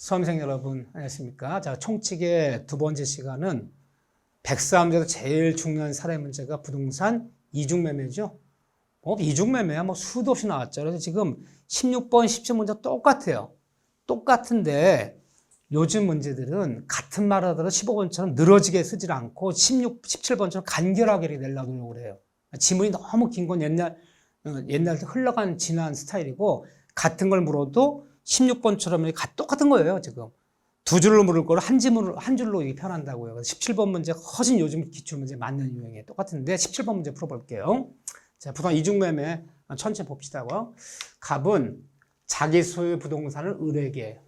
수험생 여러분 안녕하십니까? 자, 총칙의 두 번째 시간은 103조에서 제일 중요한 사례 문제가 부동산 이중매매죠. 이중매매야 수도 없이 나왔죠. 그래서 지금 16번, 17번 문제 똑같아요. 똑같은데 요즘 문제들은 같은 말 하더라도 15번처럼 늘어지게 쓰질 않고 16, 17번처럼 간결하게 내려고 노력을 해요. 지문이 너무 긴 건 옛날부터 흘러간 지난 스타일이고, 같은 걸 물어도 16번처럼 똑같은 거예요, 지금. 두 줄로 물을 거를 한 줄로 편한다고요. 17번 문제 훨씬 요즘 기출문제 맞는 유형이에요. 똑같은데 17번 문제 풀어볼게요. 자, 부동산 이중매매 천천히 봅시다고요. 갑은 자기 소유 부동산을 을에게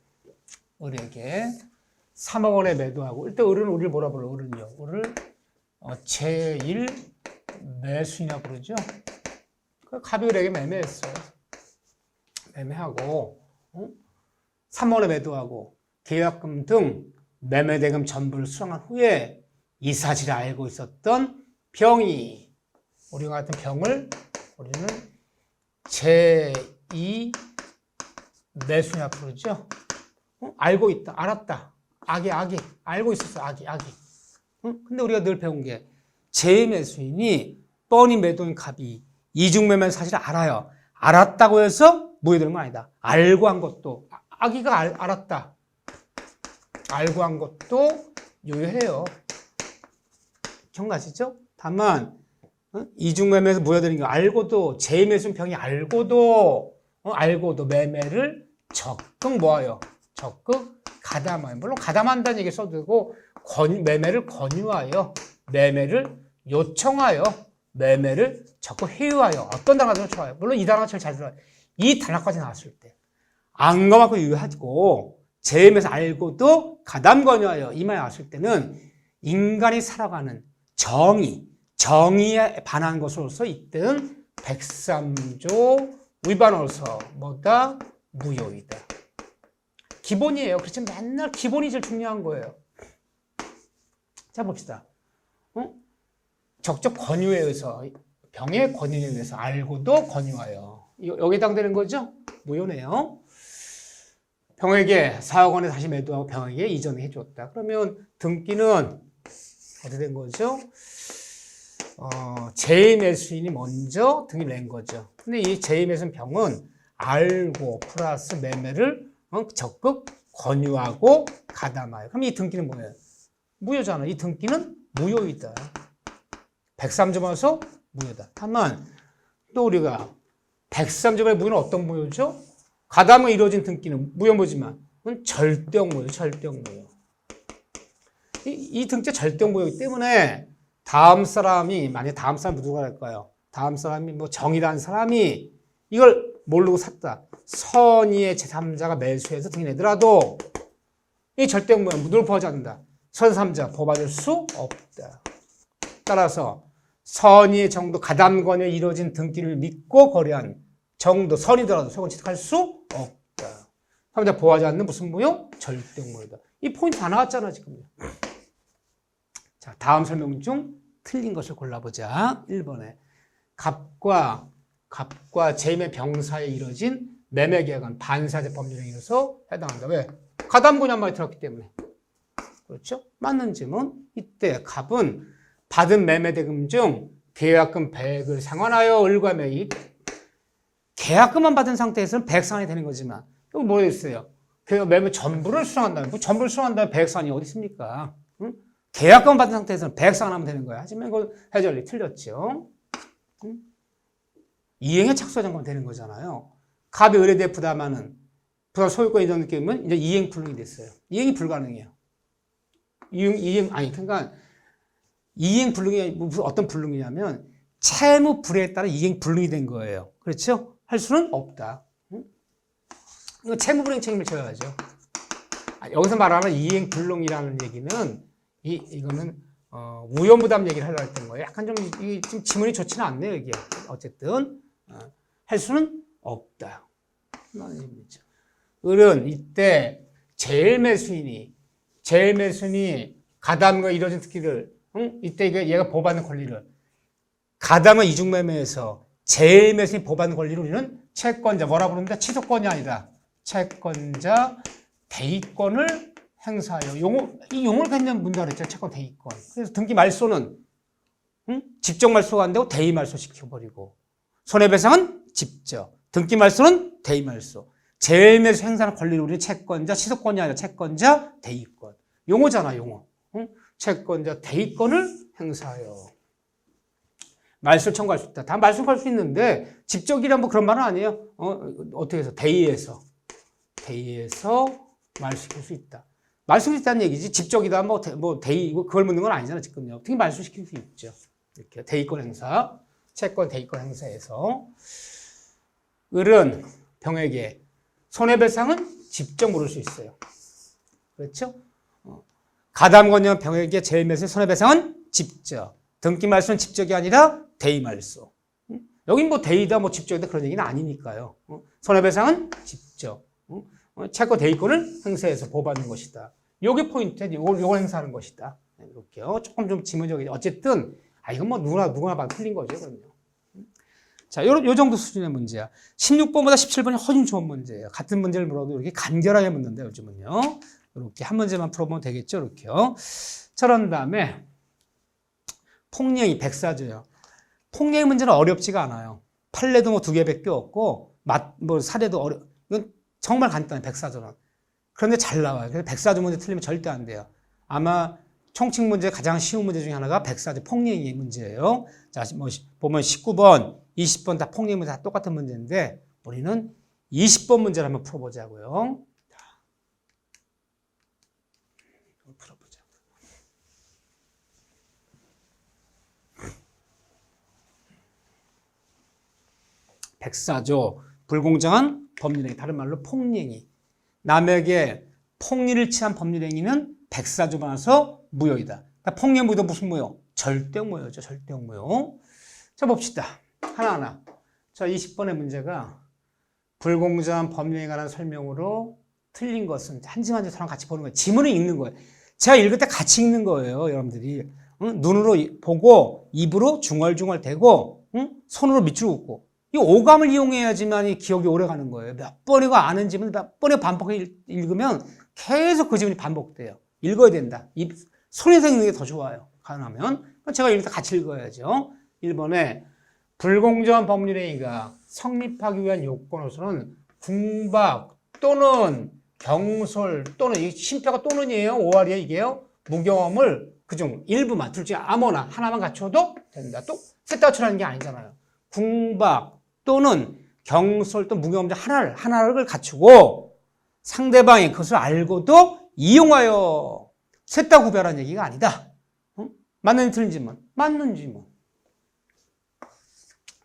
3억 원에 매도하고, 일단 을은 우리를 뭐라 불러? 을은요. 을을 제1 매수냐 부르죠. 갑이 을에게 매매했어요. 매매하고 3억 원에 매도하고 계약금 등 매매대금 전부를 수령한 후에 이 사실을 알고 있었던 병이, 우리가 같은 병을 우리는 제2 매수냐 부르죠. 알고 있다, 알았다. 악이 알고 있었어. 악이. 근데 우리가 늘 배운 게 제2매수인이 뻔히 매도인 갑이 이중매매 사실을 알아요. 알았다고 해서 무효되는 건 아니다. 알고 한 것도, 악이가 알았다. 알고 한 것도 유효해요. 기억나시죠? 다만 이중매매에서 무효되는 게 알고도, 제2매수인 병이 알고도 매매를 적극 뭐예요? 적극 가담하여. 물론 가담한다는 얘기 써도 되고, 매매를 권유하여, 매매를 요청하여, 매매를 적극 회유하여. 어떤 단어가 좋아요? 물론 이 단어가 제일 잘 들어요. 이 단어까지 나왔을 때 안검하고 유효하고, 제임에서 알고도 가담 권유하여 이 말이 나왔을 때는 인간이 살아가는 정의에 반한 것으로서 이때는 103조 위반으로서 뭐다? 무효이다. 기본이에요. 그렇지만 맨날 기본이 제일 중요한 거예요. 자, 봅시다. 적적 권유에 의해서, 병의 권유에 의해서 알고도 권유하여. 여기에 해당되는 거죠? 무효네요. 병에게 4억 원에 다시 매도하고 병에게 이전해 줬다. 그러면 등기는 어떻게 된 거죠? 제2매수인이 먼저 등기를 낸 거죠. 근데 이 제2매수인 병은 알고 플러스 매매를 적극 권유하고 가담하여. 그럼 이 등기는 뭐예요? 무효잖아. 이 등기는 무효이다. 103조에서 무효다. 다만 또 우리가 103조의 무효는 어떤 무효죠? 가담으로 이루어진 등기는 무효무지만 절대적 무효. 이 등기가 절대적 무효이기 때문에 만약에 다음 사람이 누가 할까요? 다음 사람이 정이라는 사람이 이걸 모르고 샀다. 선의의 제3자가 매수해서 등기내더라도 이 절대적 무효, 누를 포함하지 않는다. 선3자 보호받을 수 없다. 따라서 선의의 정도, 가담 권유에 이루어진 등기를 믿고 거래한 정도, 선이더라도 소유권 취득할 수 없다. 3자 보호하지 않는 무슨 무효? 절대적 무효다. 이 포인트 다 나왔잖아, 지금. 자, 다음 설명 중 틀린 것을 골라보자. 1번에 갑과 제2의 병사에 이루어진 매매 계약은 반사적 법률에 의해서 해당한다. 왜? 가담 권유 한 마디 들었기 때문에. 그렇죠? 맞는 질문. 이때 갑은 받은 매매대금 중 계약금 100을 상환하여 을과 매입. 계약금만 받은 상태에서는 100 상환이 되는 거지만, 또 뭐가 있어요? 매매 전부를 수령한다면, 전부를 수령한다면 100 상환이 어디 있습니까? 응? 계약금 받은 상태에서는 100 상환하면 되는 거야. 하지만 이거 해결이 틀렸죠. 응? 이행에 착수하자면 되는 거잖아요. 갑이 을에 대해 부담하는 부담 소유권 이전 느낌은 이제 이행 불능이 됐어요. 이행이 불가능해요. 그러니까 이행 불능이 어떤 불능이냐면 채무 불이에 따라 이행 불능이 된 거예요. 그렇죠? 할 수는 없다. 이거 채무 불이행 책임을 져야죠. 여기서 말하는 이행 불능이라는 얘기는 이거는 우연부담 얘기를 하려고 했던 거예요. 약간 좀 지문이 좋지는 않네요, 이게. 어쨌든 할 수는 없다. 을은 이때 제일 매수인이 가담과 이루어진 특기를, 이때 얘가 보호받는 권리를, 가담은 이중매매에서 제일 매수인이 보호받는 권리를 우리는 채권자, 뭐라 부르는데 취소권이 아니라 채권자 대의권을 행사하여. 이 용어를 그냥 문제가 그랬죠. 채권 대의권. 그래서 등기 말소는 직접 말소가 안 되고 대의 말소 시켜버리고, 손해배상은 직접, 등기 말소는 대의 말소. 제일매수 행사하는 권리를 우리는 채권자, 취소권이 아니라 채권자, 대의권. 용어잖아, 용어. 채권자, 대의권을 행사하여. 말소를 청구할 수 있다. 다 말소를 할 수 있는데, 직접이란 뭐 그런 말은 아니에요. 어떻게 해서? 대의에서 말소시킬 수 있다. 말소시킬 수 있다는 얘기지. 직접이다, 뭐 대의, 그걸 묻는 건 아니잖아, 지금요. 어떻게 말소시킬 수 있죠. 이렇게. 대의권 행사, 채권 대의권 행사에서. 을은 병에게 손해배상은 직접 물을 수 있어요. 그렇죠? 가담권녀 병에게 제일매수의 손해배상은 직접. 등기 말소는 직접이 아니라 대의 말소. 여긴 뭐 대의다, 뭐 직접이다 그런 얘기는 아니니까요. 손해배상은 직접. 채권 대의권을 행사해서 보호받는 것이다. 요게 포인트예요. 요걸 행사하는 것이다. 이렇게요. 조금 좀 지문적이죠. 어쨌든 이건 뭐 누구나 봐도 틀린 거죠, 그럼요. 자, 요 정도 수준의 문제야. 16번보다 17번이 훨씬 좋은 문제예요. 같은 문제를 물어도 이렇게 간결하게 묻는데 요즘은요. 이렇게 한 문제만 풀어보면 되겠죠, 이렇게요. 자, 그런 다음에 폭행이 백사조요. 폭행 문제는 어렵지가 않아요. 판례도 뭐 2개밖에 없고 뭐 사례도 이건 정말 간단해, 백사조는. 그런데 잘 나와요. 그래서 백사조 문제 틀리면 절대 안 돼요. 아마 총칙 문제 가장 쉬운 문제 중에 하나가 백사조 폭행의 문제예요. 자, 뭐 보면 19번, 20번 다 폭행 문제 다 똑같은 문제인데 우리는 20번 문제를 한번 풀어보자고요. 풀어보자. 백사조, 불공정한 법률행위, 다른 말로 폭행이. 남에게 폭리를 취한 법률행위는 백사조가 나서 무효이다. 그러니까 폭행 무효도 무슨 무효? 절대적 무효죠. 절대적 무효. 자, 봅시다. 하나하나. 자, 20번의 문제가 불공정한 법률행위에 관한 설명으로 틀린 것은 한 점 한 점 서로 같이 보는 거예요. 지문을 읽는 거예요. 제가 읽을 때 같이 읽는 거예요, 여러분들이. 눈으로 보고 입으로 중얼중얼 대고 손으로 밑줄 긋고. 이 오감을 이용해야지만 기억이 오래 가는 거예요. 몇 번이고 아는 지문 몇 번이고 반복해서 읽으면 계속 그 지문이 반복돼요. 읽어야 된다. 손에서 읽는 게 더 좋아요. 가능하면. 제가 읽을 때 같이 읽어야죠. 1번에 불공정한 법률행위가 성립하기 위한 요건으로서는 궁박 또는 경솔 또는 이 심표가 또는이에요. 5할이에요. 이게요. 무경험을 그중 일부만 둘 중에 아무나 하나만 갖춰도 된다. 또 셋 다 갖춰라는 게 아니잖아요. 궁박 또는 경솔 또는 무경험 중 하나를 갖추고 상대방이 그것을 알고도 이용하여 셋 다 구별한 얘기가 아니다. 맞는 틀린 지문. 맞는 지문.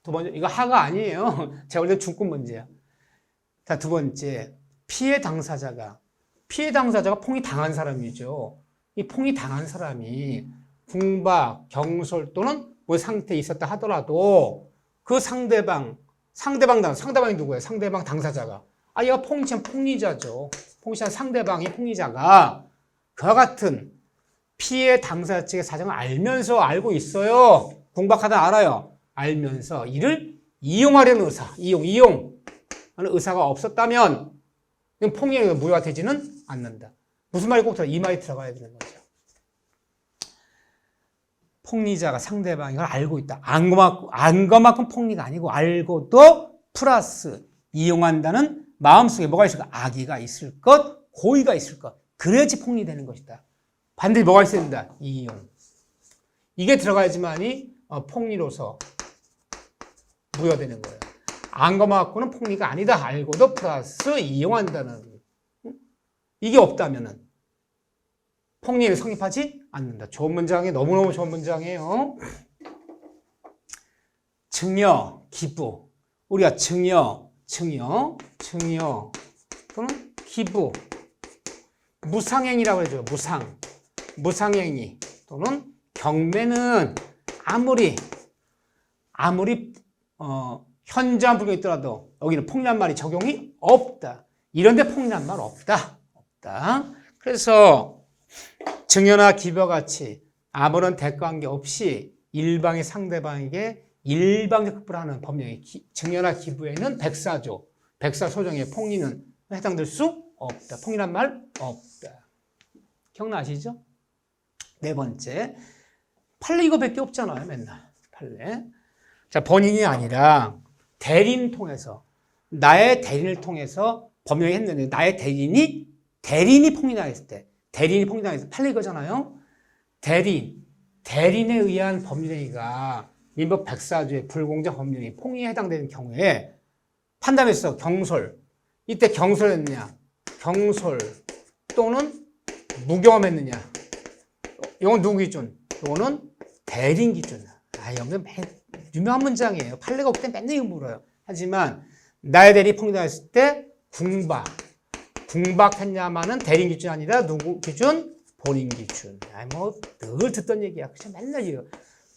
두 번째, 이거 하가 아니에요. 제가 원래 중급 문제야. 자, 두 번째, 피해 당사자가 폭이 당한 사람이죠. 이 폭이 당한 사람이 궁박, 경솔 또는 뭐 상태에 있었다 하더라도 그 상대방이 누구예요? 상대방 당사자가. 얘가 폭리한 폭리자죠. 폭리한 상대방이 폭리자가 그와 같은 피해 당사자 측의 사정을 알고 있어요. 궁박하다 알아요. 알면서 이를 이용하려는 이용하는 의사가 없었다면 폭행이 무효가 되지는 않는다. 무슨 말이 꼭 들어가? 이 말이 들어가야 되는 거죠. 폭리자가 상대방이 이걸 알고 있다. 안 것만큼 폭리가 아니고 알고도 플러스 이용한다는 마음속에 뭐가 있을까? 악의가 있을 것, 고의가 있을 것. 그래야지 폭리되는 것이다. 반드시 뭐가 있어야 된다? 이용. 이게 들어가야지만이 폭리로서 무효되는 거예요. 안 것만큼은 폭리가 아니다. 알고도 플러스 이용한다는. 이게 없다면은 폭리는 성립하지 않는다. 좋은 문장이에요. 너무너무 좋은 문장이에요. 증여, 기부. 우리가 증여 또는 기부. 무상행위라고 해줘요. 무상행위 또는 경매는 아무리 현저한 불경이 있더라도 여기는 폭리란 말이 적용이 없다. 이런데 폭리란 말 없다. 그래서 증여나 기부와 같이 아무런 대가관계 없이 일방의 상대방에게 일방적 극부하는 법령이 증여나 기부에는 백사조정의 폭리는 해당될 수 없다. 폭리란 말 없다. 기억나시죠? 네 번째, 판례 이거밖에 없잖아요. 맨날 판례. 자, 본인이 아니라 대리인 통해서 나의 대리인을 통해서 법령이 했는데 나의 대리인이 폭리당했을 때 대리인이 폭리당했을 때 판례 이거잖아요. 대리인에 의한 법률행위가 민법 104조의 불공정 법률행위 폭리에 해당되는 경우에 판단했어. 경솔. 이때 경솔했느냐? 경솔 또는 무경험했느냐? 이건 누구 기준? 이거는 대리인 기준. 이건 유명한 문장이에요. 판례가 없을 때 맨날 이거 물어요. 하지만 나의 대리 폭리당했을 때 궁박했냐마는 대리인 기준이 아니라 누구 기준? 본인 기준. 늘 듣던 얘기야. 그냥 맨날 이거.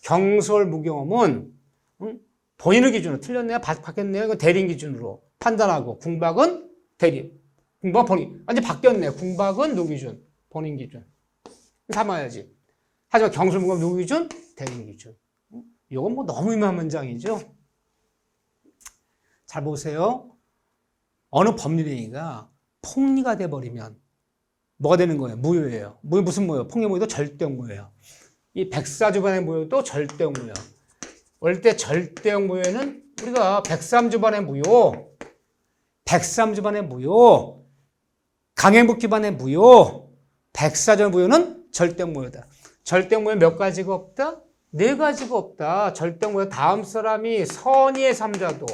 경솔 무경험은 본인의 기준으로 틀렸네요. 바뀌었네요. 이건 대리인 기준으로 판단하고 궁박은 대리. 궁박은 본인. 완전 바뀌었네요. 궁박은 누구 기준? 본인 기준. 삼아야지. 하지만 경솔 무경험 누구 기준? 대리인 기준. 이건 뭐 너무 유명한 문장이죠. 잘 보세요. 어느 법률행위가 폭리가 돼버리면 뭐가 되는 거예요? 무효예요. 무슨 무효? 폭리 무효도 절대적 무효예요. 이 백사주반의 무효도 절대적 무효. 원래 때 절대적 무효에는 우리가 103주반의 무효, 103주반의 무효, 강행복기반의 무효, 104주반의 무효는 절대적 무효다. 절대적 무효 몇 가지가 없다? 네 가지가 없다. 절대적 무효 다음 사람이 선의의 3자도,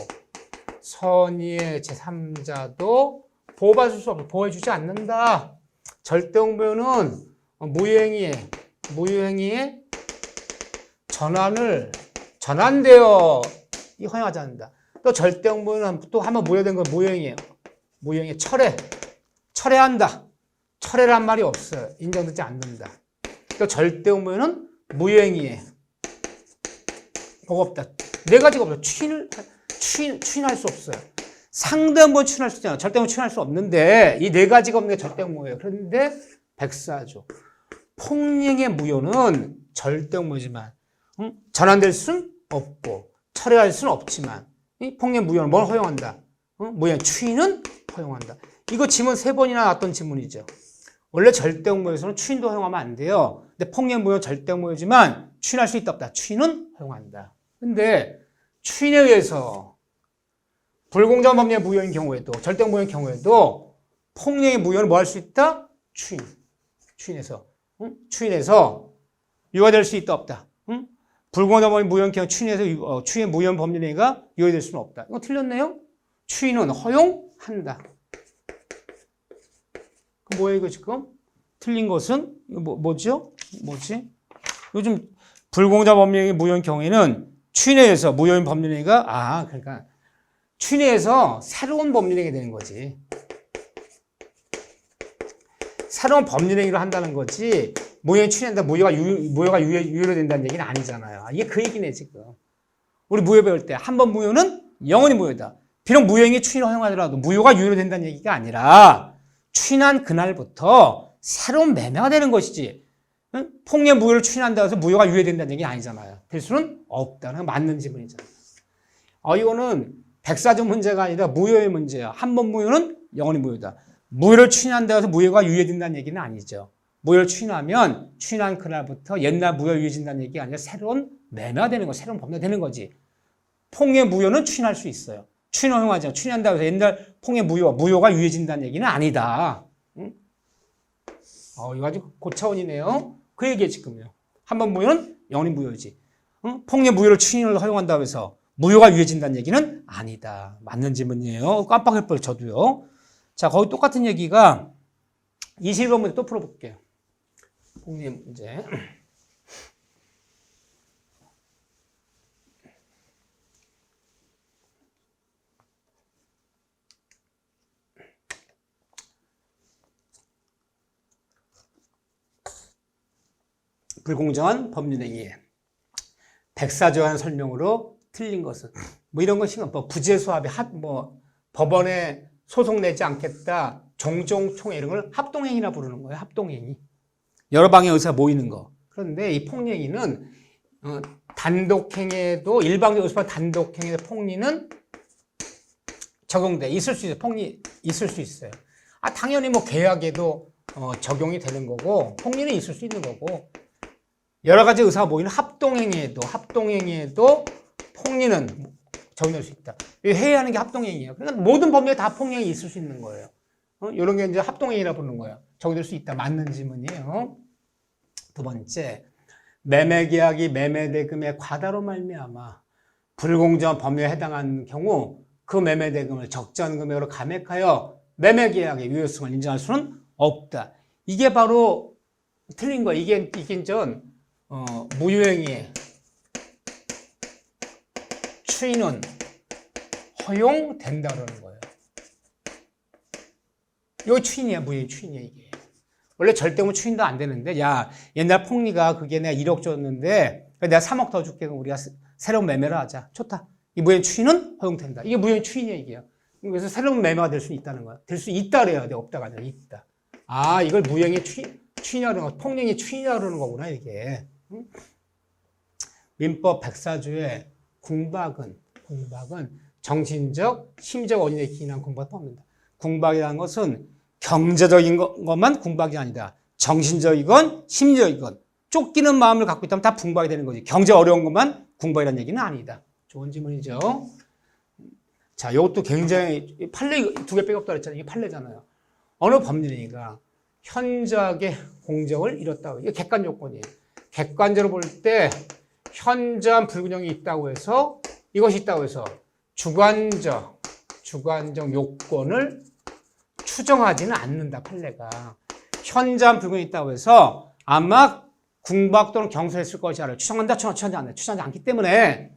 선의의 제3자도 보호받을 수 없고 보호해주지 않는다. 절대적 무효는 무효행위의 전환되어 허용하지 않는다. 또 절대적 무효는 또 한번 무효된 건 무효행위예요. 무효행위 철회한다. 철회란 말이 없어요. 인정되지 않는다. 또 절대적 무효는 무효행위에 뭐가 없다. 네 가지가 없어요. 추인할 수 없어요. 상대한 추인할 수 있잖아요. 절대적 추인할 수 없는데 이 네 가지가 없는 게 절대적 무효예요. 그런데 104조. 폭행의 무효는 절대적 무효지만 전환될 수는 없고 철회할 수는 없지만 이 폭행 무효는 뭘 허용한다? 무효 추인은 허용한다. 이거 지문 3번이나 나왔던 지문이죠. 원래 절대적 무효에서는 추인도 허용하면 안 돼요. 근데 폭행 무효는 절대적 무효지만 추인할 수 있다 없다. 추인은 허용한다. 근데 추인에 의해서 불공정 법률의 무효인 경우에도 절대적 무효인 경우에도 폭행의 무효는 뭐 할 수 있다? 추인해서 유효가 될 수 있다 없다. 불공정 법률 무효인 경우 추인해서 추인 무효인 법률행위가 유효될 수는 없다. 이거 틀렸네요. 추인은 허용한다. 뭐예요 이거 지금? 틀린 것은 뭐죠? 요즘 불공정 법률행위 무효인 경우에는 추인에 의해서 무효인 법률행위가 그러니까 추인에 의해서 새로운 법률행위가 되는 거지. 새로운 법률행위를 한다는 거지. 무효에 추인한다. 무효가 유효로 된다는 얘기는 아니잖아요. 이게 그 얘기네 지금. 우리 무효 배울 때 한 번 무효는 영원히 무효다. 비록 무효행위 추인을 허용하더라도 무효가 유효로 된다는 얘기가 아니라 추인한 그날부터 새로운 매매가 되는 것이지. 폭력 무효를 추인한다고 해서 무효가 유효된다는 얘기는 아니잖아요. 될 수는 없다는 맞는 지문이잖아요. 이거는 104조 문제가 아니라 무효의 문제야. 한 번 무효는 영원히 무효다. 무효를 추인한다고 해서 무효가 유효된다는 얘기는 아니죠. 무효를 추인하면 추인한 그날부터 옛날 무효가 유효해진다는 얘기가 아니라 새로운 매매가 되는 거, 새로운 법률이 되는 거지. 폭력 무효는 추인할 수 있어요. 추인 허용하죠. 추인한다고 해서 옛날 폭력 무효가 유효해진다는 얘기는 아니다. 응? 이거 아주 고차원이네요. 그 얘기에 지금요. 한 번 무효는 영원히 무효지. 폭력 무효를 추인을 허용한다고 해서 무효가 유효해진다는 얘기는 아니다. 맞는 질문이에요. 깜빡할 뻔 저도요. 자, 거기 똑같은 얘기가 21번 문제 또 풀어볼게요. 폭력 문제. 불공정한 법률행위에 104조한 설명으로 틀린 것은 이런 것이 부재수합의 법원에 소송 내지 않겠다. 종종총회 이런 걸 합동행위라 부르는 거예요. 합동행위. 여러 방의 의사가 모이는 거. 그런데 이 폭리행위는 단독행위에도 일방적 의사와 단독행위에도 폭리는 적용돼. 있을 수 있어요. 폭리 있을 수 있어요. 당연히 뭐 계약에도 적용이 되는 거고 폭리는 있을 수 있는 거고 여러 가지 의사가 모이는 합동행위에도 폭리는 적용될 수 있다. 회의하는 게 합동행위예요. 그러니까 모든 법률에 다 폭행이 있을 수 있는 거예요. 이런 게 이제 합동행위라 부르는 거예요. 적용될 수 있다. 맞는 지문이에요. 두 번째, 매매계약이 매매대금의 과다로 말미암아 불공정한 법률에 해당하는 경우 그 매매대금을 적정 금액으로 감액하여 매매계약의 유효성을 인정할 수는 없다. 이게 바로 틀린 거예요. 이게 전 무효행위의 추인은 허용된다라는 거예요. 이거 추인이야, 무효 추인이야, 이게. 원래 절대면 추인도 안 되는데, 야, 옛날 폭리가 그게 내가 1억 줬는데, 내가 3억 더 줄게. 그럼 우리가 새로운 매매를 하자. 좋다. 이 무효 추인은 허용된다. 이게 무효 추인이야, 이게. 그래서 새로운 매매가 될 수 있다는 거야. 될 수 있다 그래야 돼. 없다가 아니라 있다. 이걸 무효행위 추인이라는 거, 폭행이 추인이라는 거구나, 이게. 민법 104조에 궁박은 정신적, 심적 원인에 기인한 궁박을 포함한다. 궁박이라는 것은 경제적인 것만 궁박이 아니다. 정신적이건 심리적이건 쫓기는 마음을 갖고 있다면 다 궁박이 되는 거지. 경제 어려운 것만 궁박이라는 얘기는 아니다. 좋은 질문이죠. 자, 이것도 굉장히 판례 2개 빼먹다 그랬잖아요. 이게 판례잖아요. 어느 법률이니까 현저하게 공정을 잃었다고. 이게 객관 요건이에요. 객관적으로 볼 때 현저한 불균형이 있다고 해서 이것이 있다고 해서 주관적 요건을 추정하지는 않는다. 판례가 현저한 불균형이 있다고 해서 아마 궁박 또는 경솔했을 것이야를 추정한다. 추정하지 않는다. 추정하지 않기 때문에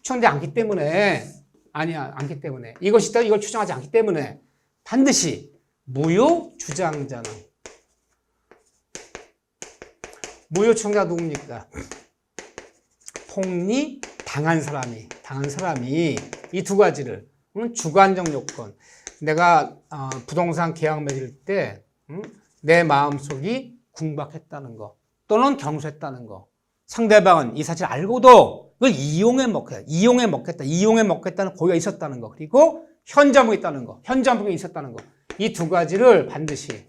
추정하지 않기 때문에 않기 때문에 이것이 있다. 이걸 추정하지 않기 때문에 반드시 무효 주장자는 무효 추정자가 누굽니까? 폭리 당한 사람이 이 두 가지를 주관적 요건 내가 부동산 계약 맺을 때 내 마음속이 궁박했다는 거 또는 경솔했다는 거 상대방은 이 사실을 알고도 그걸 이용해 먹겠다는 고의가 있었다는 거 그리고 현저함이 있다는 거 현저함이 있었다는 거 이 두 가지를 반드시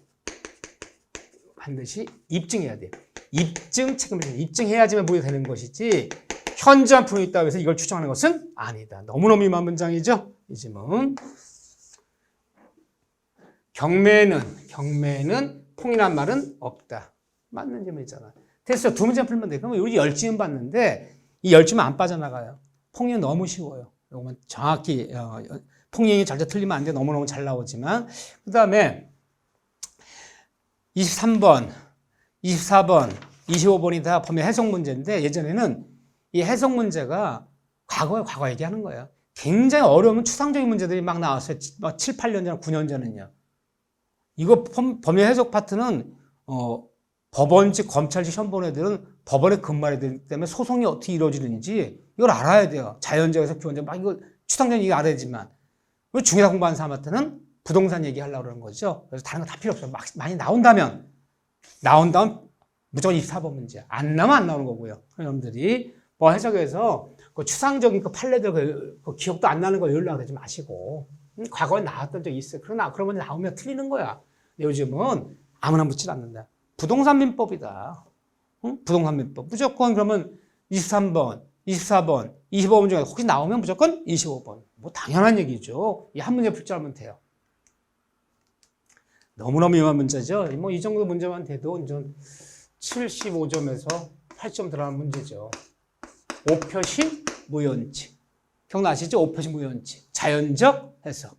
입증해야 돼요. 입증 책임을 입증해야지만 무효되는 것이지 현저한 불이 있다고 해서 이걸 추정하는 것은 아니다. 너무너무 위험한 문장이죠. 이 질문. 경매는 폭리란 말은 없다. 맞는 질문이잖아. 됐어. 두 문제 풀면 돼. 그러면 우리 10질문 봤는데 이 10질문 안 빠져나가요. 폭리는 너무 쉬워요. 이거만 정확히 폭리이 절대 틀리면 안 돼. 너무너무 잘 나오지만 그 다음에 23번, 24번, 25번이 다 범위 해석 문제인데 예전에는 이 해석 문제가 과거 얘기하는 거예요. 굉장히 어려운 추상적인 문제들이 막 나왔어요. 7, 8년 전, 9년 전은요. 이거 범위 해석 파트는 법원직, 검찰직 시험 본 애들은 법원에 근무해야 되기 때문에 소송이 어떻게 이루어지는지 이걸 알아야 돼요. 자연적에서 기원적 막 이거 추상적인 얘기 알아야 되지만 중개사 공부하는 사람한테는 부동산 얘기하려고 그러는 거죠. 그래서 다른 거 다 필요 없어요. 막 많이 나온다면 무조건 24번 문제야. 안 나오면 안 나오는 거고요. 여러분들이 뭐 해석에서 그 추상적인 그 판례들 그 기억도 안 나는 거 연락을 하지 마시고 과거에 나왔던 적이 있어요. 그러면 나오면 틀리는 거야. 요즘은 아무나 묻지 않는다. 부동산 민법이다. 부동산 민법. 무조건 그러면 23번, 24번, 25번 중에 혹시 나오면 무조건 25번. 뭐 당연한 얘기죠. 이 한 문제 풀 줄 알면 돼요. 너무너무 위험한 문제죠. 뭐 이 정도 문제만 돼도 이제 75점에서 8점 들어가는 문제죠. 오표시 무효원칙. 기억나시죠? 오표시 무효원칙. 자연적 해석.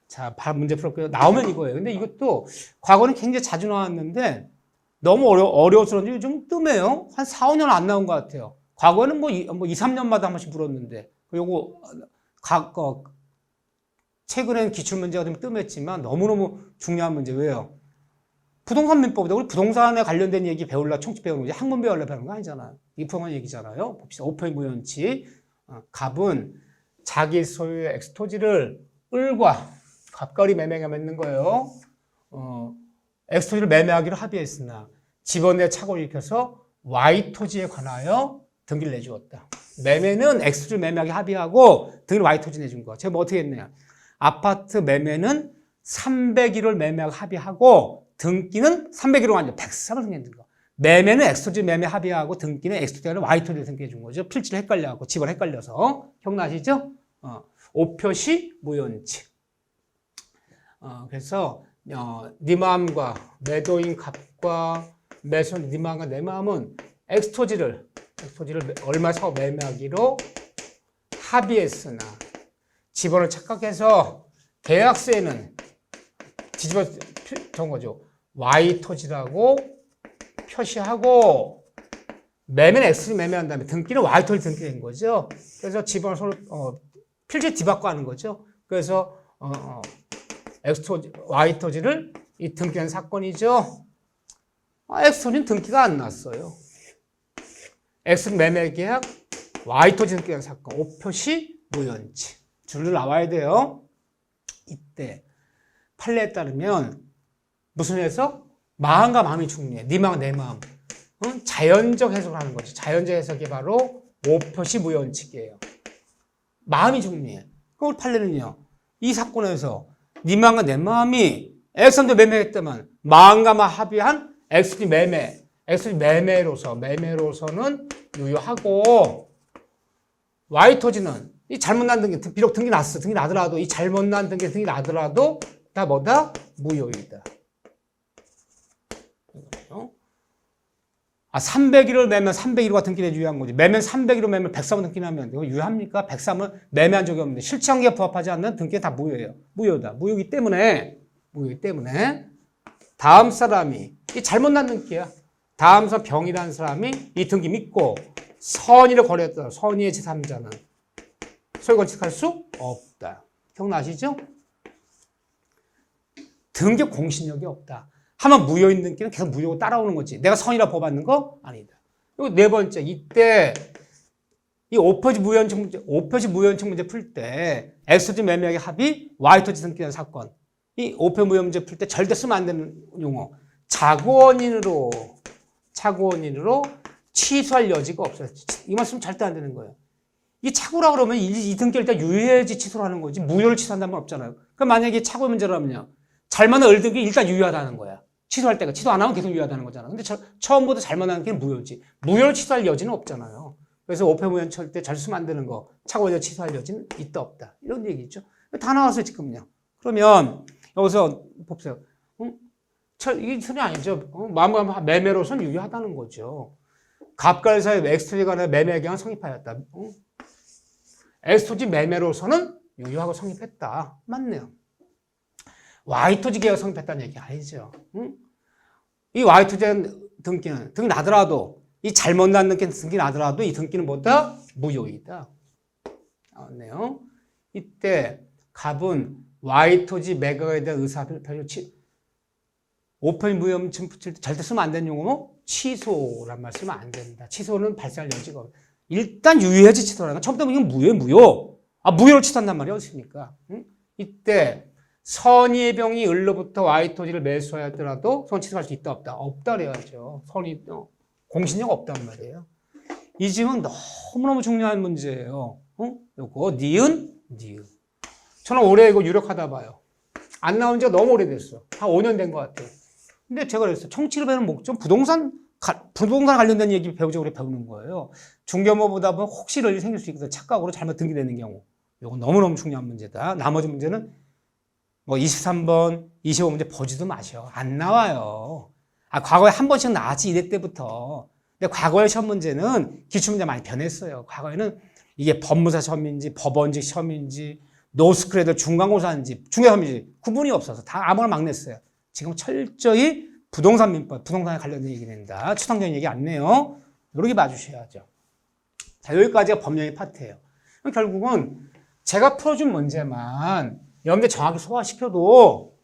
자, 바로 문제 풀었고요. 나오면 이거예요. 근데 이것도 과거는 굉장히 자주 나왔는데 너무 어려워서 그런지 요즘 뜸해요. 한 4, 5년 안 나온 것 같아요. 과거에는 뭐 2, 3년마다 한 번씩 물었는데 요거 최근엔 기출문제가 좀 뜸했지만 너무너무 중요한 문제. 왜요? 부동산 민법이다. 우리 부동산에 관련된 얘기 배우려고 총칙 배우는 거지. 학문 배우려고 배우는 거 아니잖아요. 이평한 얘기잖아요. 봅시다. 오표시 무효원칙. 갑은 자기 소유의 엑스토지를 을과 갑거리 매매가 맺는 거예요. 엑스토지를 매매하기로 합의했으나 집원 내 착오를 일으켜서 Y 토지에 관하여 등기를 내주었다. 매매는 엑스토지를 매매하기 합의하고 등기를 Y 토지 내준 거. 제가 뭐 어떻게 했냐. 아파트 매매는 301호를 매매하고 합의하고 등기는 301호가 아니라 103을 승계해준 거. 매매는 엑스토지 매매 합의하고 등기는 엑스토지가 아니라 Y토지를 승계해 준 거죠. 필지를 헷갈려갖고 집을 헷갈려서. 기억나시죠? 오표시 무효인치. 그래서 네 마음과 매도인 값과 매수인 네 마음과 내 마음은 엑스토지를 얼마 사고 매매하기로 합의했으나 집원을 착각해서 계약서에는 뒤집어 준 거죠. Y토지라고 표시하고 매매는 X를 매매한 다음에 등기는 Y토지 등기된 거죠. 그래서 집원을 서로 필지 뒤바꿔 하는 거죠. 그래서 X토지, Y토지를 이 등기한 사건이죠. X토지는 등기가 안 났어요. X는 매매 계약, Y토지 등기한 사건, 오표시 무효인치. 줄로 나와야 돼요. 이때 판례에 따르면 무슨 해석? 마음과 마음이 중요해. 네 마음, 내 마음. 자연적 해석을 하는 거지. 자연적 해석이 바로 오표시 무효인치기예요. 마음이 중요해. 그럼 판례는요. 이 사건에서 네 마음과 내 마음이 X한테 매매했다면 마음과 마음 합의한 X지 매매로서는 유효하고 Y토지는 이 잘못 난 등기, 비록 등기 나더라도 이 잘못 난 등기 나더라도 다 뭐다? 무효이다. 301호를 매면 301호가 등기를 유효한 거지. 매면 301호 매면 103호 등기하면 이거 유효합니까? 103은 매매한 적이 없는데 실체관계에 부합하지 않는 등기가 다 무효예요. 무효다. 무효이기 때문에 다음 사람이 이 잘못 난 등기야. 다음 사람 병이라는 사람이 이 등기 믿고 선의를 거래했다. 선의의 제3자는 소유 건축할 수 없다. 기억나시죠? 등기 공신력이 없다. 하면 무효인 등기는 계속 무효고 따라오는 거지. 내가 선이라 법받는 거? 아니다. 그리고 네 번째, 이때 이 오표시 무효인증 문제 풀 때 X토지 매매하기 합의, Y토지 등기한 사건. 이 오표 무효 문제 풀 때 절대 쓰면 안 되는 용어. 자구원인으로 취소할 여지가 없어요. 이만 쓰면 절대 안 되는 거예요. 이 착오라 그러면 이 등기를 일단 유효해야지 취소를 하는 거지 무효를 취소한다는 건 없잖아요. 그럼 만약에 착오 문제라면요. 잘못한 을등기 일단 유효하다는 거야. 취소할 때가. 취소 안 하면 계속 유효하다는 거잖아. 근데 처음부터 잘못하는 게 무효지. 무효를 취소할 여지는 없잖아요. 그래서 오표무효 칠 때 잘 쓰면 안 되는 거. 착오를 취소할 여지는 있다 없다. 이런 얘기죠. 다 나왔어요 지금요. 그러면 여기서 봅시다. 이게 소리 아니죠. 마음과 매매로선 유효하다는 거죠. 갑과 사이에 엑스토지 간의 매매 계약은 성립하였다. X토지 매매로서는 유효하고 성립했다. 맞네요. Y토지 계약 성립했다는 얘기 아니죠. 이 Y토지 등기는 등기 나더라도 이 잘못 난 등기 나더라도 이 등기는 뭐다? 무효이다. 나왔네요. 이때 갑은 Y토지 매각에 대한 의사표시를 오편 무효인증 붙일 때 절대 쓰면 안 되는 용어 취소란 말 쓰면 안 된다. 취소는 발생할 여지가 없다. 일단 유효해지 취소라는 건 처음부터 이건 무효. 무효를 취소한단 말이 어딨습니까? 이때 선의의 병이 을로부터 Y토지를 매수하였더라도 손 취소할 수 있다 없다? 없다 그래야죠. 선의 공신력 없단 말이에요. 이 점은 너무너무 중요한 문제예요. 요거 니은. 저는 올해 이거 유력하다 봐요. 안 나온 지가 너무 오래됐어. 한 5년 된 것 같아요. 근데 제가 그랬어요. 청취를 배우는 목적 부동산 관련된 얘기 배우자고 그래 배우는 거예요. 중개업 보다 보면 혹시 이런 일이 생길 수 있거든. 착각으로 잘못 등기되는 경우. 이건 너무너무 중요한 문제다. 나머지 문제는 뭐 23번, 25문제 보지도 마셔. 안 나와요. 과거에 한 번씩 나왔지, 이래 때부터. 근데 과거의 시험 문제는 기출문제 많이 변했어요. 과거에는 이게 법무사 시험인지, 법원직 시험인지, 노스쿨 애들 중간고사인지, 중개시험인지 구분이 없어서 다 아무거나 막 냈어요. 지금 철저히 부동산 민법, 부동산에 관련된 얘기 낸다. 추상적인 얘기 안 내요. 이렇게 봐주셔야죠. 자, 여기까지가 법령의 파트예요. 결국은 제가 풀어준 문제만 여러분들 정확히 소화시켜도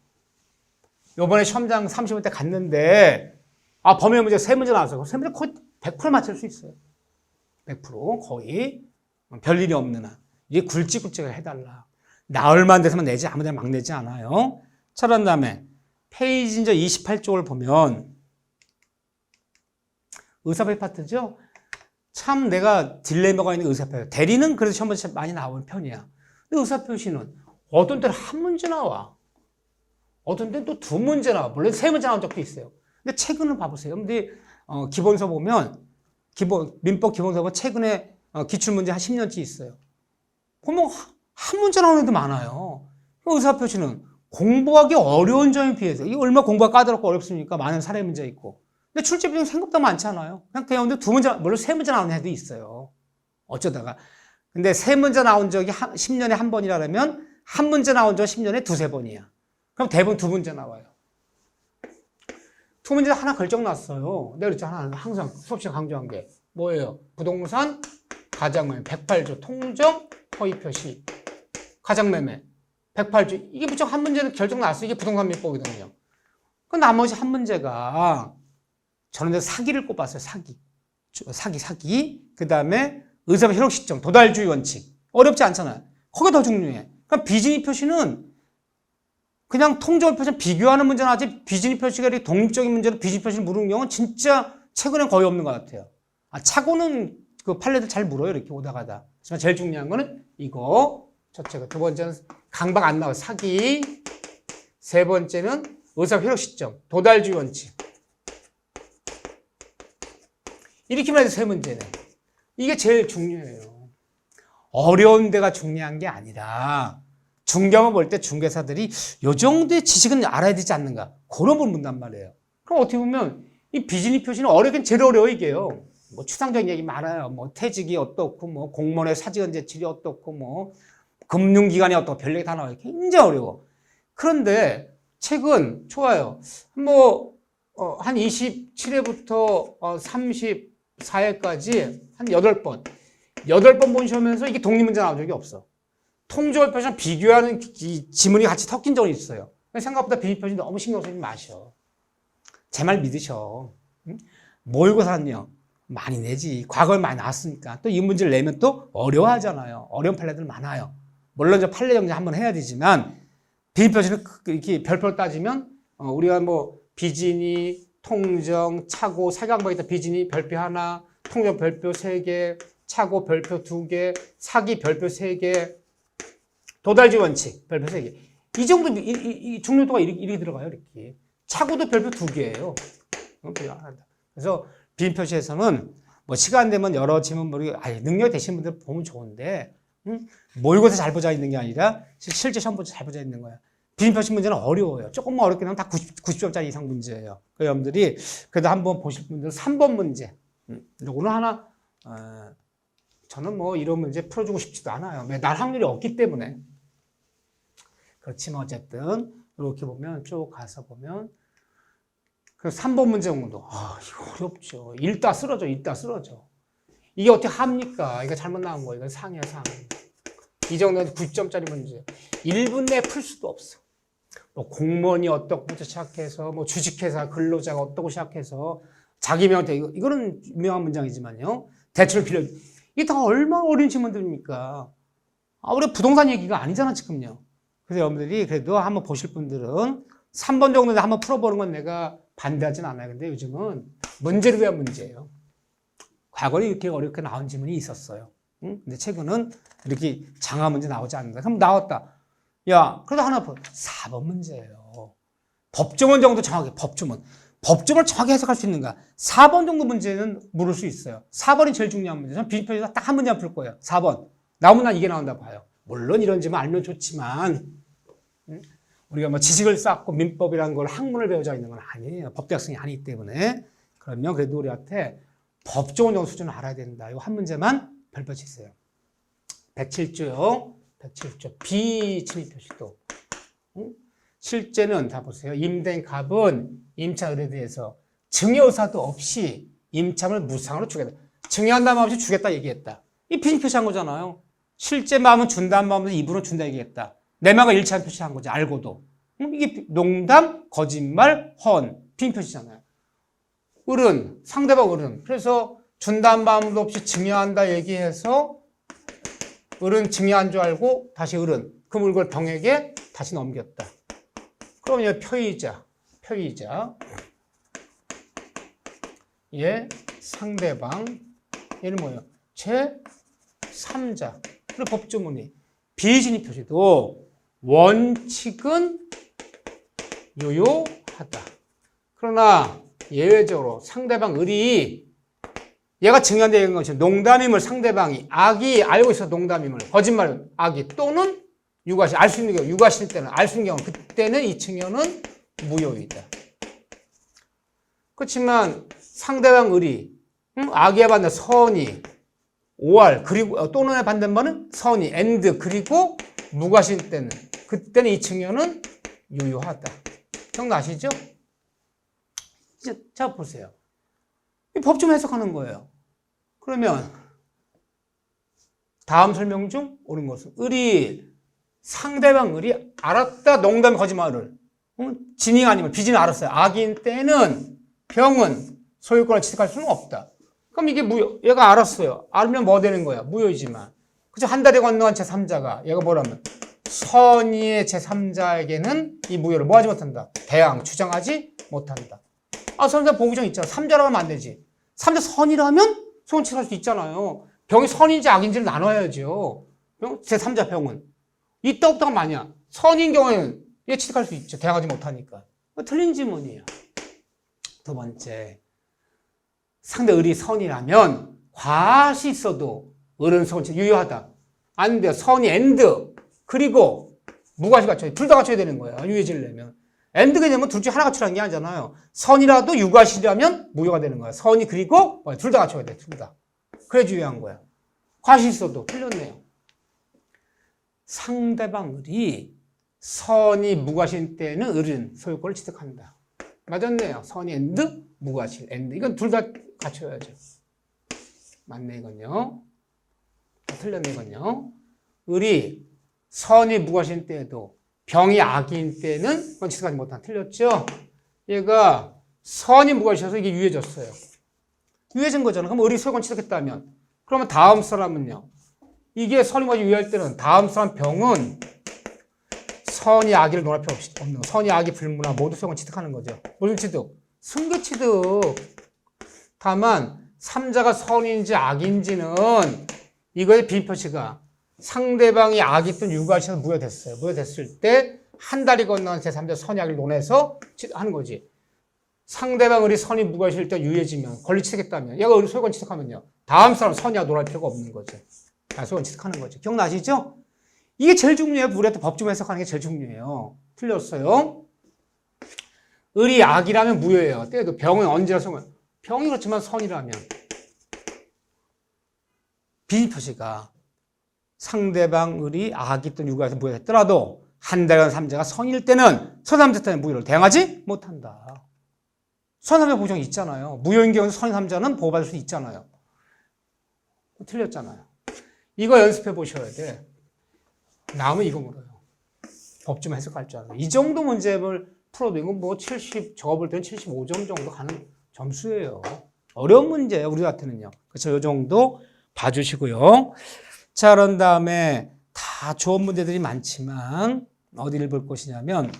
요번에 시험장 30분 때 갔는데 법령 문제 3문제 나왔어요. 3문제 거의 100% 맞출 수 있어요. 100% 거의 별일이 없는 한. 이게 굵직굵직을 해달라. 나흘만 돼서만 내지 아무 데나 막 내지 않아요. 자, 그런 다음에 페이지 이제 28쪽을 보면 의사표시 파트죠. 참 내가 딜레마가 있는 의사표시. 대리는 그래도 시험에 많이 나오는 편이야. 근데 의사표시는 어떤 때는 한 문제 나와. 어떤 데는 또 두 문제 나와. 물론 세 문제 나온 적도 있어요. 근데 최근을 봐보세요. 근데 기본서 보면 민법 기본서 보면 최근에 기출문제 한 10년치 있어요. 그러면 한 문제 나오는 애도 많아요. 의사표시는 공부하기 어려운 점에 비해서 이게 얼마나 공부가 까다롭고 어렵습니까? 많은 사례 문제 있고. 근데 출제 비용 생각보다 많지 않아요. 그냥 근데 두 문제, 물론 세 문제 나오는 애도 있어요. 어쩌다가. 근데 세 문제 나온 적이 10년에 한 번이라면 한 문제 나온 적 10년에 두세 번이야. 그럼 대부분 두 문제 나와요. 두 문제 하나 결정 났어요. 내가 그랬죠. 하나 항상 수업 시간 강조한 게 뭐예요? 부동산, 가장매매, 108조, 통정, 허위표시, 가장매매, 108조. 이게 무조건 한 문제는 결정 났어요. 이게 부동산 민법이거든요. 그 나머지 한 문제가 저는 사기를 꼽았어요. 사기. 그 다음에 의사표 효력 시점, 도달주의 원칙. 어렵지 않잖아요. 거기가 더 중요해. 그럼 비진입 표시는 그냥 통정을 표시는 비교하는 문제는 하지 비진입 표시가 이렇게 독립적인 문제로 비진입 표시를 물은 경우는 진짜 최근엔 거의 없는 것 같아요. 차고는 그 판례도 잘 물어요. 이렇게 오다 가다. 하지만 제일 중요한 거는 이거. 첫째가. 두 번째는 강박 안 나와요. 사기. 세 번째는 의사표 효력 시점, 도달주의 원칙. 이렇게만 해서 세 문제네. 이게 제일 중요해요. 어려운 데가 중요한 게 아니라 중경을 볼 때 중개사들이 이 정도의 지식은 알아야 되지 않는가 그런 걸 묻단 말이에요. 그럼 어떻게 보면 이 비진입 표시는 어렵긴 제일 어려워 이게요. 뭐 추상적인 얘기 많아요. 뭐 퇴직이 어떻고 뭐 공무원의 사직원 제출이 어떻고 뭐 금융기관이 어떻고 별 얘기 다 나와요. 굉장히 어려워. 그런데 책은 좋아요. 뭐 한 27회부터 34회까지 한 8번. 8번 보시면서 이게 독립문제 나온 적이 없어. 통조월 표시랑 비교하는 지문이 같이 섞인 적이 있어요. 생각보다 비진입 표시 너무 신경 쓰지 마셔. 제 말 믿으셔. 모의고사는요. 많이 내지. 과거에 많이 나왔으니까. 또 이 문제를 내면 또 어려워하잖아요. 어려운 판례들 많아요. 물론 저 판례 정리 한번 해야 되지만 비진입 표시는 이렇게 별표로 따지면 우리가 뭐 비진입, 통정, 차고, 사강방에다 비진입 별표 하나, 통정 별표 3개, 차고 별표 2개, 사기 별표 3개, 도달주의 원칙 별표 3개. 이 정도 이 중요도가 이렇게 들어가요. 이렇게. 차고도 별표 2개예요. 그래서 비진입 표시에서는 뭐 시간 되면 여러 지문물이 능력 되신 분들 보면 좋은데 모의고사 잘 보자 있는 게 아니라 실제 시험 보자 잘 보자 있는 거야. 비진입 표시 문제는 어려워요. 조금만 어렵게 하면 다 90점짜리 이상 문제예요. 그 여러분들이 그래도 한번 보실 분들은 3번 문제. 요거는 하나 저는 뭐 이런 문제 풀어주고 싶지도 않아요. 날 확률이 없기 때문에. 그렇지만 어쨌든 이렇게 보면 쭉 가서 보면 그 3번 문제 정도. 이거 어렵죠. 읽다 쓰러져. 이게 어떻게 합니까? 이거 잘못 나온 거. 이거 상이야, 상. 이 정도는 90점짜리 문제. 1분 내에 풀 수도 없어. 뭐 공무원이 어떻고부터 시작해서 뭐 주식회사 근로자가 어떻고 시작해서 자기 명한테 이거는 유명한 문장이지만요. 대출 필요. 이게 다 얼마나 어려운 질문들입니까? 우리가 부동산 얘기가 아니잖아, 지금요. 그래서 여러분들이 그래도 한번 보실 분들은 3번 정도 한번 풀어보는 건 내가 반대하진 않아요. 근데 요즘은 문제를 위한 문제예요. 과거에 이렇게 어렵게 나온 질문이 있었어요. 근데 최근은 이렇게 장화 문제 나오지 않는다. 그럼 나왔다. 야, 그래도 하나 4번 문제예요. 법조문 정도 정확히, 법조문을 정확히 해석할 수 있는가? 4번 정도 문제는 물을 수 있어요. 4번이 제일 중요한 문제. 저는 비진입 표시에서 딱 한 문제만 풀 거예요. 4번. 나오면 난 이게 나온다 봐요. 물론 이런 질문 알면 좋지만, 우리가 뭐 지식을 쌓고 민법이라는 걸 학문을 배우자 있는 건 아니에요. 법대학생이 아니기 때문에. 그러면 그래도 우리한테 법조문 정도 수준을 알아야 된다. 이거 한 문제만 별표 치세요. 107조요. 107조. 비진입 표시도. 실제는 다 보세요. 임대인 갑은 임차 의뢰에 대해서 증여의사도 없이 임차를 무상으로 주겠다. 증여한다는 마음 없이 주겠다 얘기했다. 이 비진입 표시한 거잖아요. 실제 마음은 준다는 마음으로 입으로 준다 얘기했다. 내마가 일치한 표시한 거지. 알고도. 이게 농담, 거짓말, 헌. 비진입 표시잖아요. 을은 상대방 을은 그래서 준다는 마음도 없이 증여한다 얘기해서 을은 증여한 줄 알고 다시 을은 그 물건을 병에게 다시 넘겼다. 그럼 얘 표의자. 얘 상대방. 얘는 뭐예요? 제3자. 그리고 법조문이 비진입 표시도 원칙은 유효하다. 그러나 예외적으로 상대방 을이 얘가 증명되는 것이 농담임을 상대방이 악이 알고 있어 농담임을 거짓말을 악이 또는 유과실 알 수 있는 경우 유과실 때는 알 수 있는 경우 그때는 이 증여는 무효이다. 그렇지만 상대방 을이 악의 반대 선이 오할 그리고 또는의 반대말은 선이 and 그리고 무과실 때는 그때는 이 증여는 유효하다. 기억나시죠? 자 보세요. 법 좀 해석하는 거예요. 그러면 다음 설명 중 옳은 것은 을이 상대방 을이 알았다 농담 거짓말을 진이 아니면 비진을 알았어요. 악인 때는 병은 소유권을 취득할 수는 없다. 그럼 이게 무효. 얘가 알았어요. 알면 뭐 되는 거야? 무효이지만. 그죠? 한 달에 건너간 제3자가 얘가 뭐라면 선의의 제3자에게는 이 무효를 뭐 하지 못한다? 대항, 주장하지 못한다. 아, 선자 보기정 있잖아. 3자라고 하면 안 되지. 3자 선이라면 소원 취득할 수 있잖아요. 병이 선인지 악인지를 나눠야죠. 제3자 병은. 있다 없다가 마냐. 선인 경우에는 얘 취득할 수 있죠. 대항하지 못하니까. 틀린 질문이에요. 두 번째. 상대 을이 선이라면 과시 있어도 을은 소원 취득 유효하다. 안 돼요. 선이 and 그리고 무과시 갖춰야 둘 다 갖춰야 되는 거예요. 유효해지를 내면. and가 되면 둘 중에 하나 갖추라는 게 아니잖아요. 선이라도 유과시라면 무효가 되는 거야. 선이 그리고 둘 다 갖춰야 돼. 둘 다. 그래 유효한 거야. 과시 있어도 틀렸네요. 상대방 을이 선이 무과시인 때는 을은 소유권을 취득한다. 맞았네요. 선이 and 무과실 and 이건 둘 다 갖춰야죠. 맞네 이건요. 틀렸네 이건요. 을이 선이 무과시인 때에도 병이 악인 때는 그건 취득하지 못한 틀렸죠? 얘가 선이 무과시여서 이게 유해졌어요. 유해진 거잖아. 그럼 을이 소유권 취득했다면 그러면 다음 사람은요. 이게 선이 무과시 유효할 때는 다음 사람 병은 선이 악의를 논할 필요 없는 선이 악의 불문화 모두 소유권 취득하는 거죠. 무슨 취득? 승계 취득. 다만 3자가 선인지 악인지는 이거의 비표시가 상대방이 악이든 유과시에서 무효됐어요. 무효됐을 때 한 달이 건너간 제3자 선이 악을 논해서 하는 거지. 상대방 을이 선이 무과시일 때 유해지면 권리 취득했다면 얘가 을이 소유권 취득하면요. 다음 사람 선이 악 논할 필요가 없는 거죠. 소유권 취득하는 거죠. 기억나시죠? 이게 제일 중요해요. 우리한테 법 좀 해석하는 게 제일 중요해요. 틀렸어요. 을이 악이라면 무효예요. 때도 병은 언제나 소유권. 병이 그렇지만 선이라면 비표시가 상대방 을이 악이든 유과에서 무효했더라도 한 달간 3자가 선일 때는 선3자 무효를 대항하지 못한다. 선3자 보정이 있잖아요. 무효인 경우는 선3자는 보호받을 수 있잖아요. 틀렸잖아요. 이거 연습해 보셔야 돼. 나오면 이거 물어요. 법 좀 해석할 줄 알아요. 이 정도 문제를 풀어도 이건 뭐 70, 저거 볼 때는 75점 정도 가는 점수예요. 어려운 문제예요. 우리 같으면요. 그래서 이 정도 봐주시고요. 자, 그런 다음에 다 좋은 문제들이 많지만 어디를 볼 것이냐면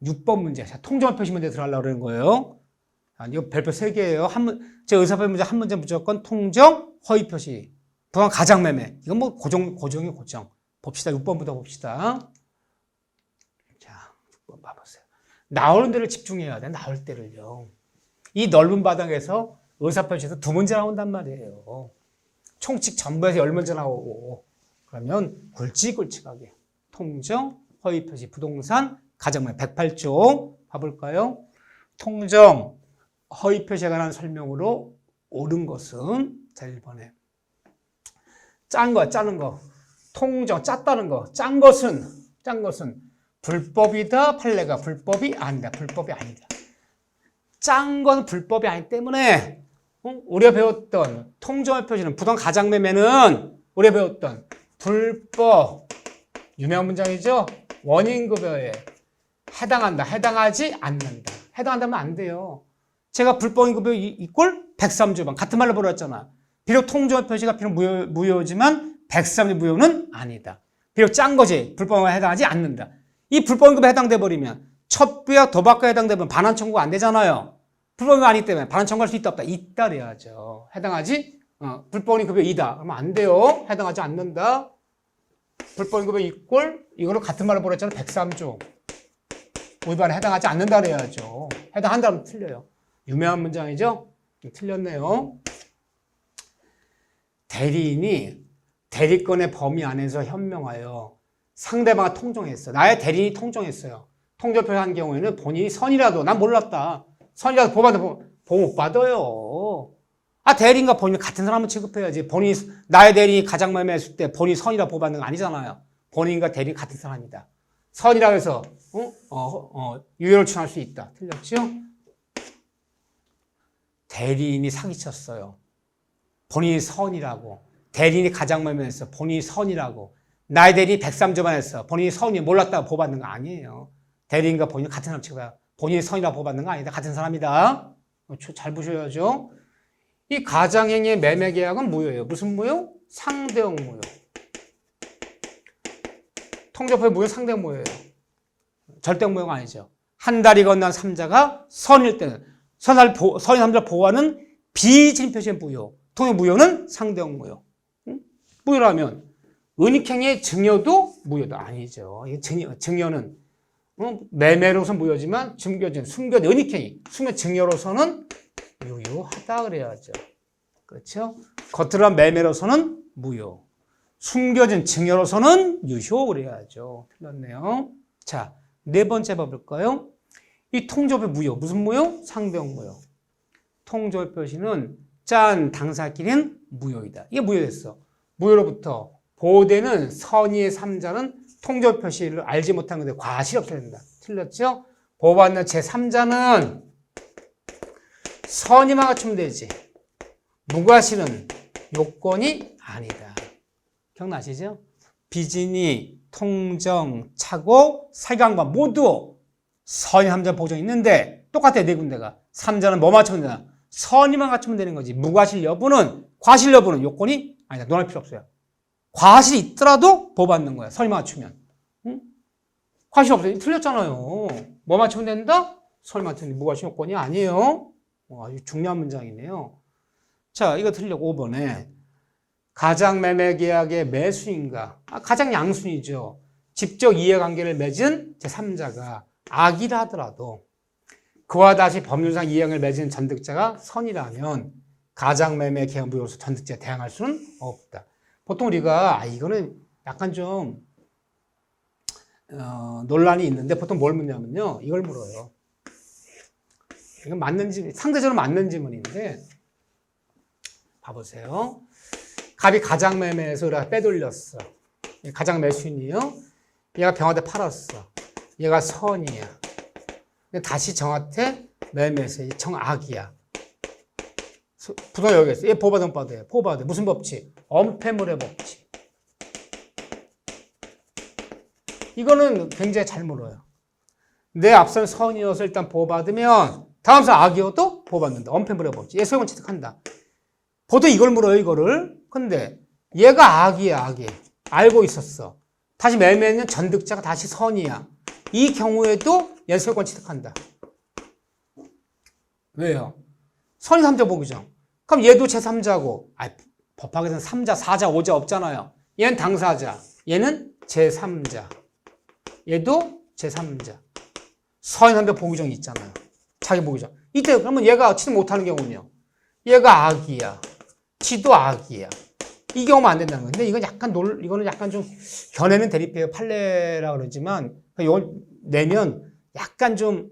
6번 문제. 자, 통정한 표시 문제 들어가려고 그러는 거예요. 이거 별표 3개예요. 제 의사표시 문제 한 문제 무조건 통정, 허위 표시. 부당 가장매매. 이건 뭐 고정이 고정. 봅시다. 6번부터 봅시다. 자, 6번 봐보세요. 나오는 데를 집중해야 돼. 나올 때를요. 이 넓은 바닥에서 의사표시에서 2문제 나온단 말이에요. 총칙 전부에서 10문제 나오고 그러면 굵직굵직하게 통정, 허위표시, 부동산, 가정매매 108쪽 봐볼까요? 통정, 허위표시에 관한 설명으로 옳은 것은 자 1번에 짠 거, 짜는 거 통정, 짰다는 거 짠 것은 불법이다. 판례가 불법이 아니다. 불법이 아니다. 짠 건 불법이 아니기 때문에 우리가 배웠던 통정의 표시는 부당 가장매매는 우리가 배웠던 불법 유명한 문장이죠. 원인급여에 해당한다. 해당하지 않는다. 해당한다면 안 돼요. 제가 불법인급여 이꼴 103조반 같은 말로 벌었잖아. 비록 통정의 표시가 비록 무효지만 103조 무효는 아니다. 비록 짠 거지 불법에 해당하지 않는다. 이 불법인급여에 해당돼 버리면 첩부와 도박과에 해당돼 버리면 반환 청구가 안 되잖아요. 불법이 아니기 때문에 반환 청구할 수 있다 없다. 있다 그래야죠. 해당하지? 불법인급여 그러면 안 돼요. 해당하지 않는다. 불법인급여 이꼴 이거를 같은 말로 벌었잖아. 103조. 위반에 해당하지 않는다 그래야죠. 해당한다면 틀려요. 유명한 문장이죠? 틀렸네요. 대리인이 대리권의 범위 안에서 현명하여 상대방을 통정했어. 나의 대리인이 통정했어요. 통정표를 한 경우에는 본인이 선이라도, 난 몰랐다. 선이라도 보호 못 받아요. 아, 대리인과 본인 같은 사람을 취급해야지. 본인이, 나의 대리인이 가장 매매했을 때 본인이 선이라 보호받는 거 아니잖아요. 본인과 대리인 같은 사람이다. 선이라고 해서, 유효를 추정할 수 있다. 틀렸죠? 대리인이 사기쳤어요. 본인이 선이라고. 대리인이 가장 매매했어. 본인이 선이라고. 나의 대리인이 103점만 했어. 본인이 선이 몰랐다고 보호받는 거 아니에요. 대리인과 본인이 같은 사람 취급해요. 본인이 선이라고 보호받는 거 아니다. 같은 사람이다. 잘 보셔야죠. 이 가장행위의 매매계약은 무효예요. 무슨 무효? 상대형 무효. 통조표의 무효 상대형 무효예요. 절대형 무효가 아니죠. 한 달이 건넌 3자가 선일 때는 선인 3자를 보호하는 비진표시의 무효. 통의 무효는 상대형 무효. 무효라면 은닉행위의 증여도 무효도 아니죠. 증여는 매매로서 무효지만 숨겨진 은닉행위, 숨겨진 증여로서는 유효하다 그래야죠. 그렇죠? 겉으로 매매로서는 무효. 숨겨진 증여로서는 유효 그래야죠. 틀렸네요. 자, 네 번째 봐볼까요? 이 통조표 무효. 무슨 무효? 상대형 무효. 통조표 표시는 짠 당사끼리는 무효이다. 이게 무효됐어. 무효로부터 보호되는 선의의 3자는 통조표 표시를 알지 못한 건데 과실이 없어야 된다. 틀렸죠? 보호받는 제3자는 선의만 갖추면 되지. 무과실은 요건이 아니다. 기억나시죠? 비진이, 통정, 착오, 사기관과 모두 선의 3자 보정이 있는데 똑같아 네 군데가. 3자는 뭐 맞추면 되나? 선의만 갖추면 되는 거지. 무과실 여부는, 과실 여부는 요건이 아니다. 논할 필요 없어요. 과실이 있더라도 보호받는 거야. 선의만 갖추면. 응? 과실 없어요. 틀렸잖아요. 뭐 맞추면 된다? 선의만 갖추면 무과실 요건이 아니에요. 아주 중요한 문장이네요. 자, 이거 틀리고 5번에 가장 매매 계약의 매수인가? 가장 양순이죠. 직접 이해관계를 맺은 제3자가 악이라 하더라도 그와 다시 법률상 이해관계를 맺은 전득자가 선이라면 가장 매매 계약 무효로서 전득자에 대항할 수는 없다. 보통 우리가 이거는 약간 좀 논란이 있는데 보통 뭘 묻냐면요. 이걸 물어요. 이건 맞는지, 상대적으로 맞는 지문인데, 봐보세요. 갑이 가장 매매해서 우리가 빼돌렸어. 가장 매수인이요. 얘가 병한테 팔았어. 얘가 선이야. 근데 다시 정한테 매매해서 정악이야. 부동산 여기 있어. 얘 보호받으면 받아요. 보호받아요. 무슨 법칙? 엄폐물의 법칙. 이거는 굉장히 잘 물어요. 내 앞선 선이어서 일단 보호받으면 다음 선 악이어도 보호받는다. 엄폐물의 법칙. 얘 소용을 취득한다. 보통 이걸 물어요, 이거를. 근데 얘가 악이야, 악이. 알고 있었어. 다시 매매는 전득자가 다시 선이야. 이 경우에도 얘 소유권 취득한다. 왜요? 선이 3자 보기죠. 그럼 얘도 제3자고, 법학에서는 3자, 4자, 5자 없잖아요. 얘는 당사자, 얘는 제3자. 얘도 제3자. 선이 3자 보기정이 있잖아요. 자기 보기죠. 이때 그러면 얘가 취득 못하는 경우는요. 얘가 악이야. 지도 악이야. 이 경우면 안 된다는 거예요. 근데 이거는 약간 좀 견해는 대립해요. 판례라 그러지만 이걸 내면 약간 좀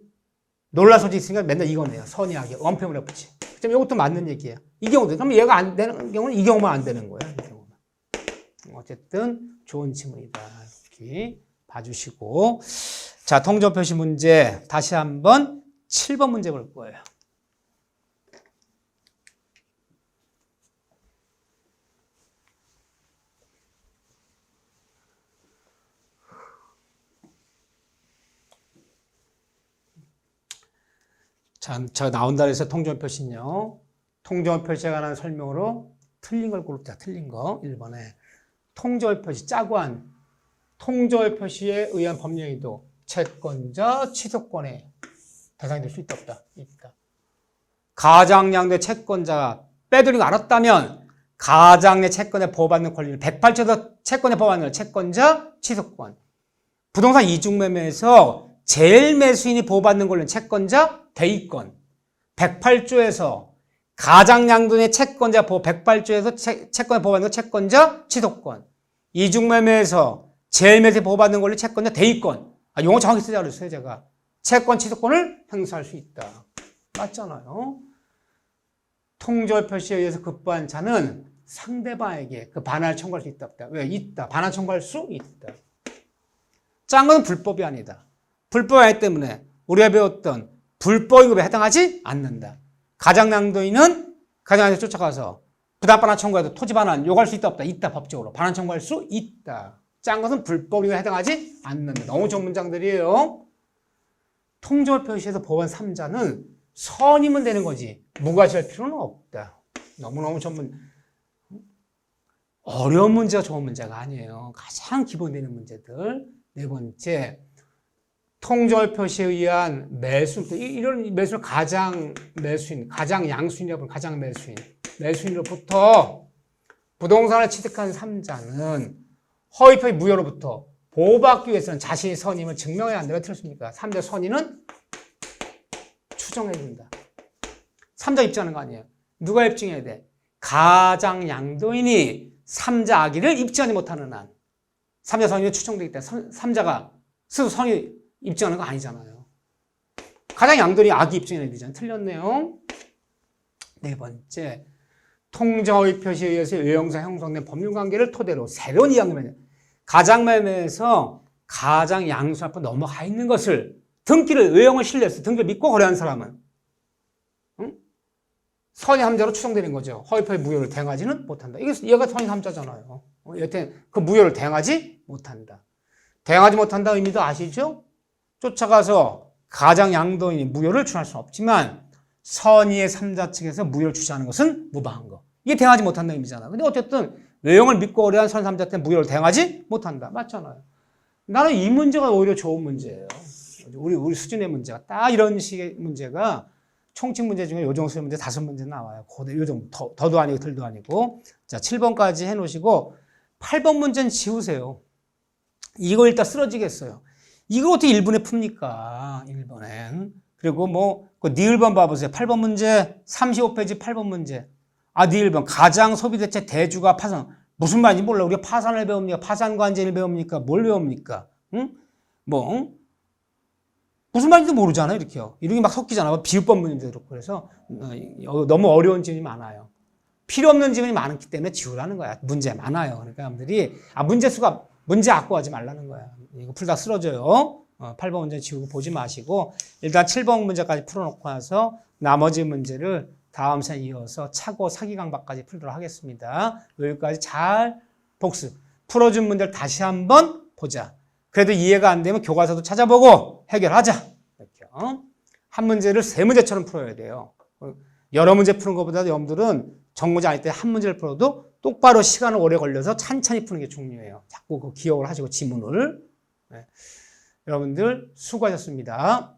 놀랄 소지 있으니까 맨날 이거네요. 선이 악이야. 원패물의 법칙. 그럼 이것도 맞는 얘기예요. 이 경우도 그럼 얘가 안 되는 경우는 이 경우만 안 되는 거예요. 이 경우만. 어쨌든 좋은 지문이다. 이렇게 봐주시고 자 통조 표시 문제 다시 한번 7번 문제 볼 거예요. 자, 저 나온다 그래서 통조 표시는요. 통조 표시에 관한 설명으로 틀린 걸 고르자. 틀린 거 1번에 통조 표시 짜고한 통조 표시에 의한 법령이도 채권자 취소권의 대상이 될 수 있다 없다. 있다. 가장양대 채권자가 빼돌린 거 알았다면 가장 내 채권에 보호받는 권리를 108조에서 채권에 보호받는 채권자 취소권. 부동산 이중매매에서 제일 매수인이 보호받는 권리는 채권자, 대위권. 108조에서 가장 양도인의 채권자 보호, 108조에서 채권에 보호받는 채권자, 취소권. 이중매매에서 제일 매수인이 보호받는 권리 채권자, 대위권. 용어 정확히 쓰자 그랬어요, 제가. 채권, 취소권을 행사할 수 있다. 맞잖아요. 통절 표시에 의해서 급부한 자는 상대방에게 그 반환을 청구할 수 있다, 없다. 왜? 있다. 반환 청구할 수 있다. 짠 건 불법이 아니다. 불법이 아니기 때문에 우리가 배웠던 불법임금에 해당하지 않는다. 가장양도인은 가장양도인 쫓아가서 부당 반환 청구해도 토지 반환 요구할 수 있다, 없다. 있다. 법적으로 반환 청구할 수 있다. 짠 것은 불법임금에 해당하지 않는다. 너무 좋은 문장들이에요. 통절 표시에서 보호한 3자는 선임은 되는 거지 무과시할 필요는 없다. 너무너무 어려운 문제가 좋은 문제가 아니에요. 가장 기본되는 문제들. 네 번째, 통절 표시에 의한 매수. 이런 매수를 가장 매수인, 가장 양수인이라고 하면 가장 매수인. 매수인으로부터 부동산을 취득한 3자는 허위 표시 무효로부터 보호받기 위해서는 자신의 선임을 증명해야 한다. 왜 틀렸습니까? 3자 선임은 추정해야 된다. 3자 입증하는 거 아니에요. 누가 입증해야 돼? 가장 양도인이 3자 악의를 입증하지 못하는 한 3자 선임이 추정되기 때문에 3자가 스스로 선임 입증하는 거 아니잖아요. 가장 양도인이 악의 입증해야 되잖아요. 틀렸네요. 네 번째, 통저의 표시에 의해서 외형상 형성된 법률관계를 토대로 새로운 이야기입니다. 가장매매에서 가장 양수 앞으로 넘어가 있는 것을 등기를 외형을 신뢰해서 등기를 믿고 거래한 사람은 선의 함자로 추정되는 거죠. 허위표의 무효를 대행하지는 못한다. 얘가 선의 함자잖아요. 여튼 그 무효를 대행하지 못한다. 대행하지 못한다 의미도 아시죠? 쫓아가서 가장 양도인이 무효를 주장할 수는 없지만 선의의 3자 측에서 무효를 주장하는 것은 무방한 거. 이게 대행하지 못한다는 의미잖아. 근데 어쨌든 외형을 믿고 거래한 선 3자 때문에 무효를 대행하지 못한다. 맞잖아요. 나는 이 문제가 오히려 좋은 문제예요. 우리 수준의 문제가 딱 이런 식의 문제가 총칙 문제 중에 요정수의 문제 5문제 나와요. 요정 더도 아니고 덜도 아니고. 자, 7번까지 해놓으시고 8번 문제는 지우세요. 이거 일단 쓰러지겠어요. 이거 어떻게 1번에 풉니까? 1번엔. 그리고 그 니을번 봐보세요. 8번 문제 35페이지 8번 문제. 니을번 가장 소비대체 대주가 파산. 무슨 말인지 몰라. 우리가 파산을 배웁니까? 파산관제를 배웁니까? 뭘 배웁니까? 응? 무슨 말인지 모르잖아요. 이렇게요. 이름이 막 섞이잖아요. 비유법 문제도 그렇고. 그래서 너무 어려운 지문이 많아요. 필요 없는 지문이 많기 때문에 지우라는 거야. 문제 많아요. 그러니까 여러분들이 문제 갖고 하지 말라는 거야. 이거 풀다 쓰러져요. 8번 문제 지우고 보지 마시고 일단 7번 문제까지 풀어놓고 나서 나머지 문제를 다음 시간에 이어서 차고 사기강박까지 풀도록 하겠습니다. 여기까지 잘 복습. 풀어준 문제를 다시 한번 보자. 그래도 이해가 안 되면 교과서도 찾아보고 해결하자. 이렇게요. 한 문제를 3문제처럼 풀어야 돼요. 여러 문제 푸는 것보다 여러분들은 정문제 아닐 때 한 문제를 풀어도 똑바로 시간을 오래 걸려서 찬찬히 푸는 게 중요해요. 자꾸 그 기억을 하시고 지문을. 네. 여러분들 수고하셨습니다.